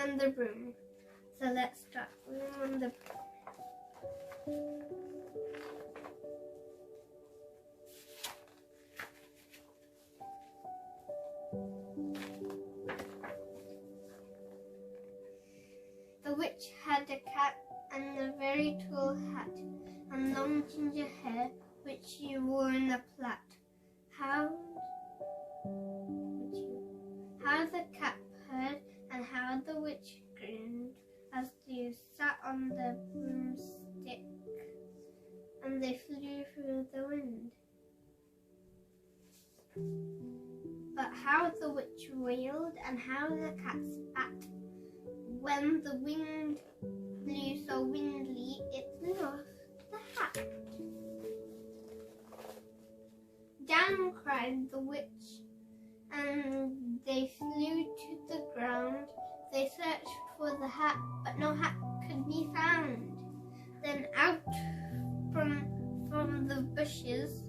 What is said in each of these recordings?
on the broom. So let's start. Broom on the The witch had a cat and a very tall hat and long ginger hair which she wore in a plait. How the cat purred and how the witch grinned as they sat on the broomstick and they flew through the wind. But how the witch wailed and how the cat spat when the wind blew so windily it blew off the hat. Down cried the witch, and they flew to the ground. They searched for the hat, but no hat could be found. Then out from the bushes,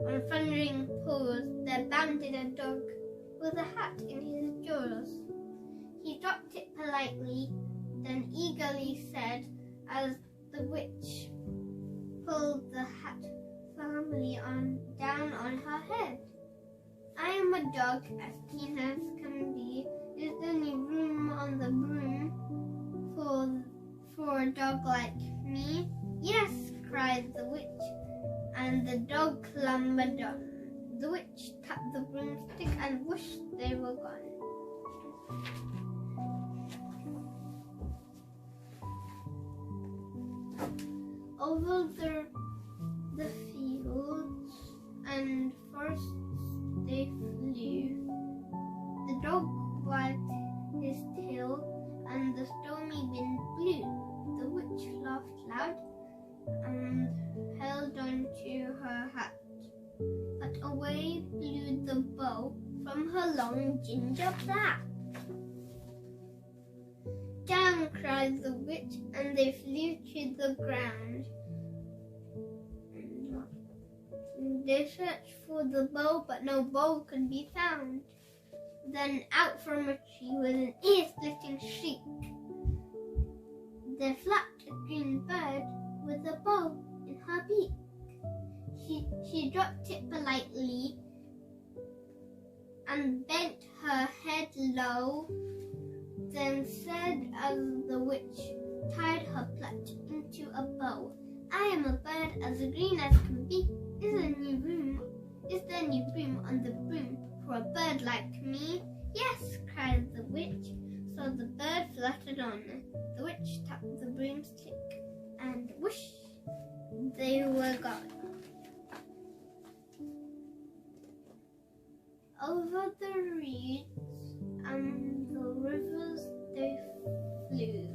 on thundering paws, there bounded a dog with a hat in his jaws. He dropped it politely, then eagerly said, as the witch pulled the hat firmly down on her head, "I am a dog as keen as can be. Is there any room on the broom for a dog like me?" "Yes," cried the witch, and the dog clambered on. The witch tapped the broomstick and wished they were gone. Over the fields and forests they flew. The dog wagged his tail and the stormy wind blew. The witch laughed loud and held on to her hat, but away blew the bow from her long ginger plait. "Down!" cried the witch, and they flew to the ground. They searched for the bow, but no bow could be found. Then out from a tree with an ear-splitting shriek, there flapped a green bird with a bow in her beak. She dropped it politely and bent her head low, then said as the witch tied her plait into a bow, "I am a bird as green as can be. Is there any room on the broom for a bird like me?" "Yes," cried the witch. So the bird fluttered on. The witch tapped the broomstick and whoosh, they were gone. Over the reeds and the rivers they flew.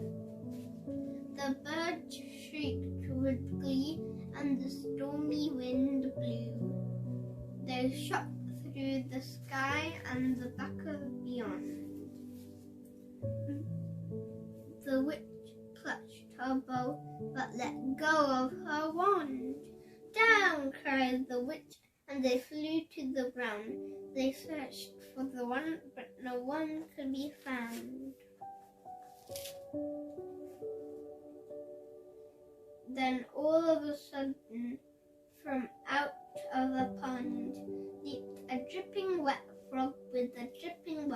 The bird shrieked with glee and the stormy wind blew. They shot through the sky and the back of beyond. The witch clutched her bow but let go of her wand. "Down!" cried the witch, and they flew to the ground. They searched for the one, but no one could be found. Then all of a sudden, from out of a pond, leaped a dripping wet frog with a dripping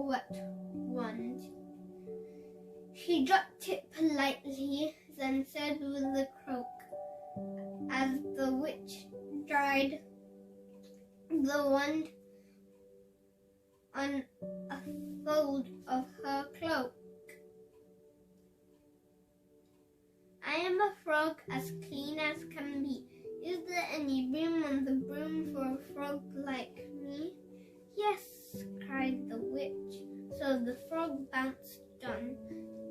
wet wand. He dropped it politely, then said with a croak, as the witch dried the wand on a fold of her cloak, "I am a frog as clean as can be. Is there any room on the broom for a frog like me?" "Yes," cried the witch. So the frog bounced on.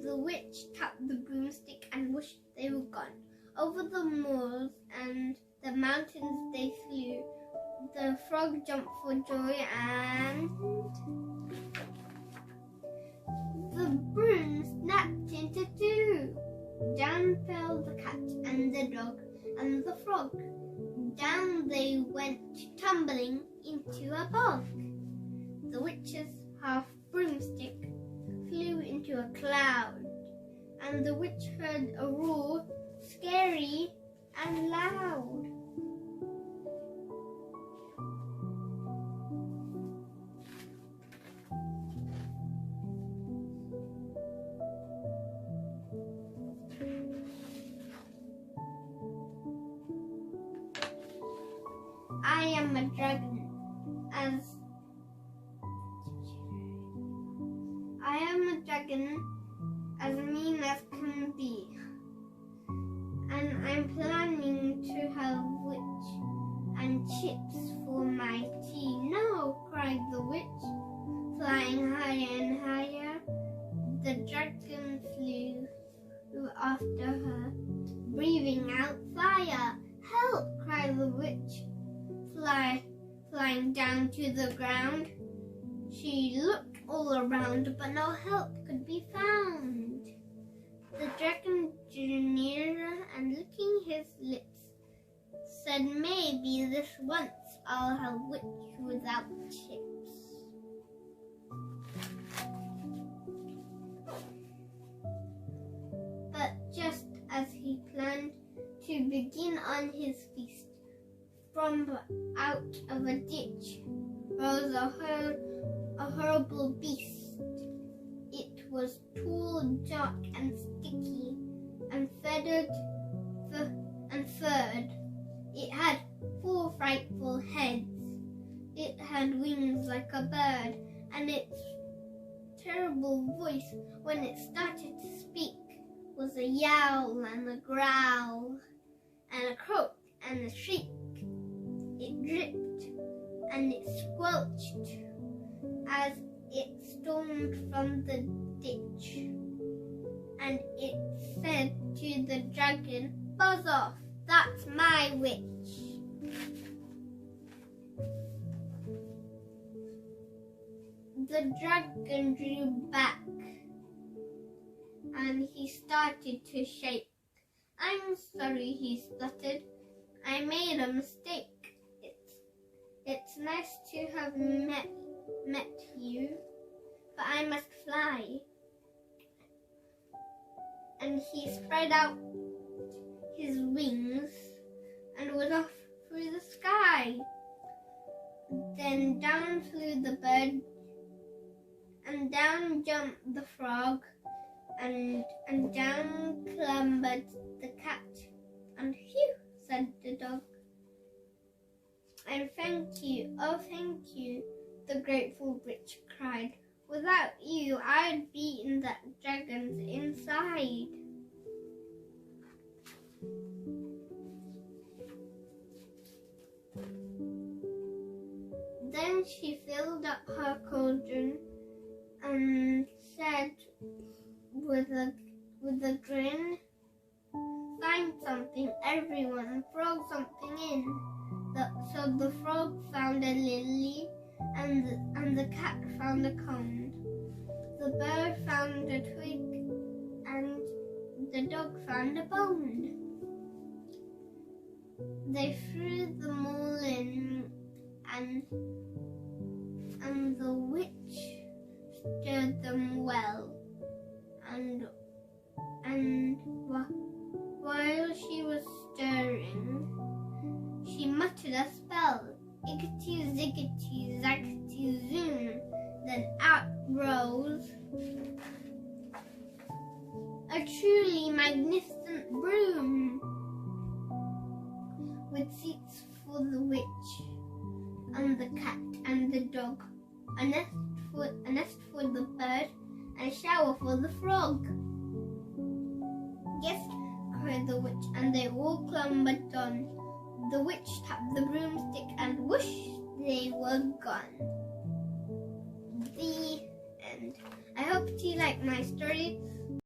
The witch tapped the broomstick and wished they were gone. Over the moors and the mountains they flew. The frog jumped for joy and the broom snapped into two. Down fell the cat and the dog and the frog. Down they went tumbling into a bog. The witch's half broomstick flew into a cloud, and the witch heard a roar, scary and loud. I am a dragon as mean as can be, and I'm planning to have witch and chips for my tea. No, cried the witch, flying higher and higher. The dragon flew after her, breathing out fire. Help, cried the witch, flying down to the ground. She looked all around, but no help could be found. The dragon drew nearer and licking his lips, said, maybe this once I'll have witch without chips. But just as he planned to begin on his feast, from out of a ditch rose a horrible beast. It was tall, dark, and sticky, and feathered and furred. It had 4 frightful heads. It had wings like a bird, and its terrible voice, when it started to speak, was a yowl and a growl, and a croak and a shriek. It dripped and it squelched as it stormed from the ditch, and it said to the dragon, buzz off, that's my witch. The dragon drew back and he started to shake. I'm sorry, he spluttered. I made a mistake. It's nice to have met you, but I must fly. And he spread out his wings and was off through the sky. Then down flew the bird, and down jumped the frog, and down clambered the cat. And phew, said the dog. And thank you, oh thank you, the grateful witch cried. Without you, I'd be in that dragon's inside. Then she filled up her cauldron and said with a grin, find something, everyone, throw something in. So the frog found a lily, and the cat found a cone. The bird found a twig, and the dog found a bone. They threw them all in, and the witch stirred them well, and while she was stirring, she muttered a spell, iggity ziggity zaggity zoom. Then out rose a truly magnificent broom, with seats for the witch and the cat and the dog, a nest for the bird, and a shower for the frog. Yes, cried the witch, and they all clambered on. The witch tapped the broomstick, and whoosh, they were gone. The end. I hope you like my story.